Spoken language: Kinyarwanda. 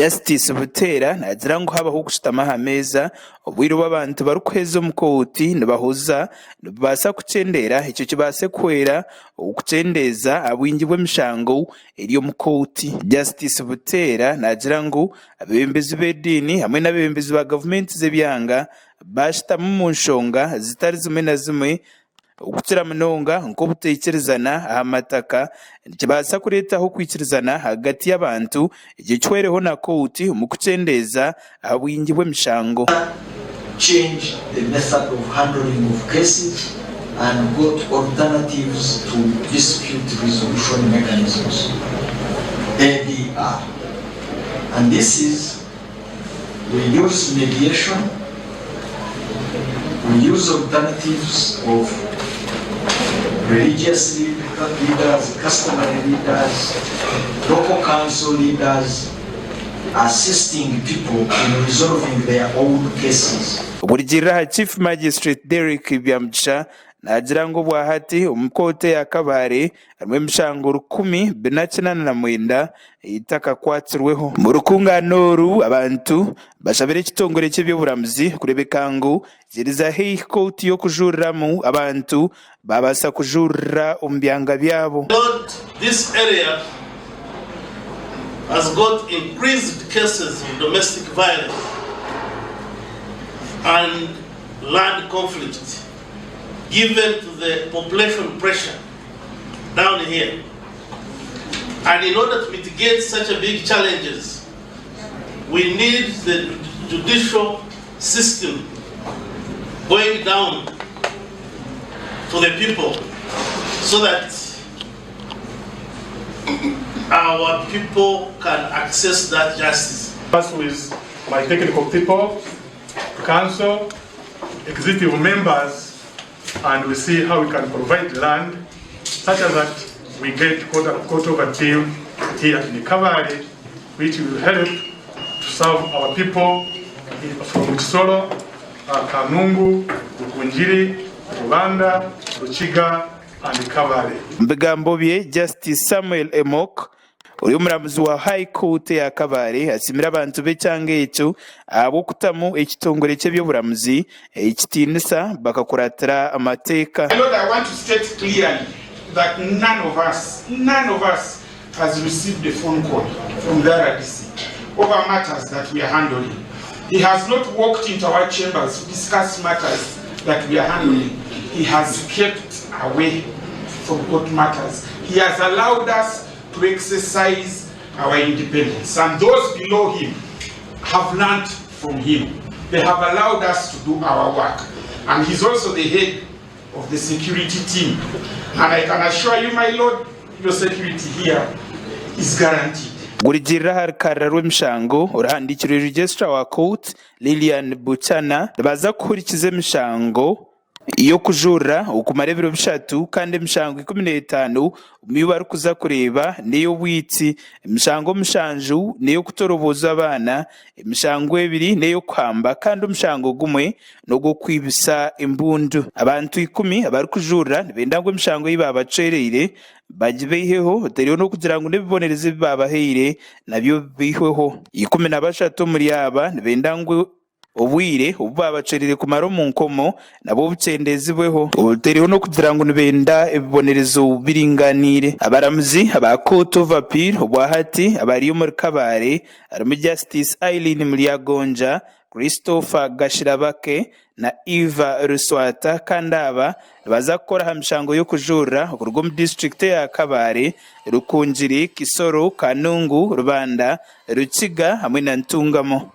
Justice Butera nagira ngo habaho Okushitama Ahameeza obwiro bw'abantu barukweza omu Kooti nibahuza nibasa kukyendera ekyo kibase kwera okukyendeza abwingi bw'emishango eri omu Kooti. Justice Butera nagira ngo abebembezi b'ediini hamwe n'abebembezi ba gavumenti z'ebyanga bashitamu mu nshonga zitari zimwe na zimwe okukira munonga nk'obuteekyerezana aha mataka kibasa kureetaho okwikirizana hagati y'abantu ekyo kiwereho na Kooti omu kukyendeza aha bwingi bw'emishango. Change the method of handling of cases and got alternatives to dispute resolution mechanisms, ADR. And this is, we use mediation, we use alternatives of religious leaders, customary leaders, local council leaders, assisting people in resolving their own cases. Burigirira Chief Magistrate Derek Byamcha nagira ngo bwahati omu Kooti ya Kabale harimu emishango 1,289 itakakwatirweho. Mu rukungano oru abantu bashabire ekitongole ky'ebyoburamuzi kurebeka ngu ziriza haihi Kooti y'okujuriramu abantu babasa kujurira omu byanga byabo. This area has got increased cases of domestic violence and land conflict given to the population pressure down here. And in order to mitigate such a big challenges, we need the judicial system going down to the people so that our people can access that justice. First with my technical people, council, executive members, and we see how we can provide land such as that we get court of appeal here in Kabale, which will help to serve our people from Kisoro, Kanungu, Bukunjiri, Rwanda, Ruchiga, and Kabale. Mbigambo bye Justice Samuel Emok uri omuramuzi wa High Court ya Kabale asimira abantu b'ekyanga ekyo ab'okutamu ekitongole ky'ebyoburamuzi ekitiinisa bakakuratira amateeka. Lord, I want to state clearly that none of us has received a phone call from the RDC over matters that we are handling. He has not walked into our chambers to discuss matters that we are handling. He has kept away from court matters. He has allowed us to exercise our independence, and those below him have learned from him. They have allowed us to do our work, and he's also the head of the security team. And I can assure you, my Lord, your security here is guaranteed. Burigirira harikara rw'emishango orahandikirwe Registrar wa Kooti Lilian Buchana baza kuhurikiza emishango iyo kujurira okumara ebiro 3 kandi emishango 15 omuyo barikuza kureba neyo bwitsi emishango 7 neyo kutoroboza abana emishango 2 neyo kwamba kandi omushango gumwe nogo kwibisa embundu. Abantu 10 abarikujurira nibenda ngo emishango yibabacereire bagibeiheho teriyo no kugira ngo nebibonereze bibabaheire nabyo bihweho 13 muri aba nibenda ngo obwire obubabacerere kumara mu nkomo nabo bucendezibweho obuteriho no kugira ngo nibenda ebibonerezo biringanire. Abaramuzi aba Court of Appeal obwahati abari muri Kabale harimu Justice Eileen Mulyagonja, Christopher Gashirabake na Eva Ruswata kandi aba baza gukora hamishango yo kujurira kurwo mu district ya Kabale, Rukunjiri, Kisoro, Kanungu, Rubanda, Rukiga hamwe na Ntungamo.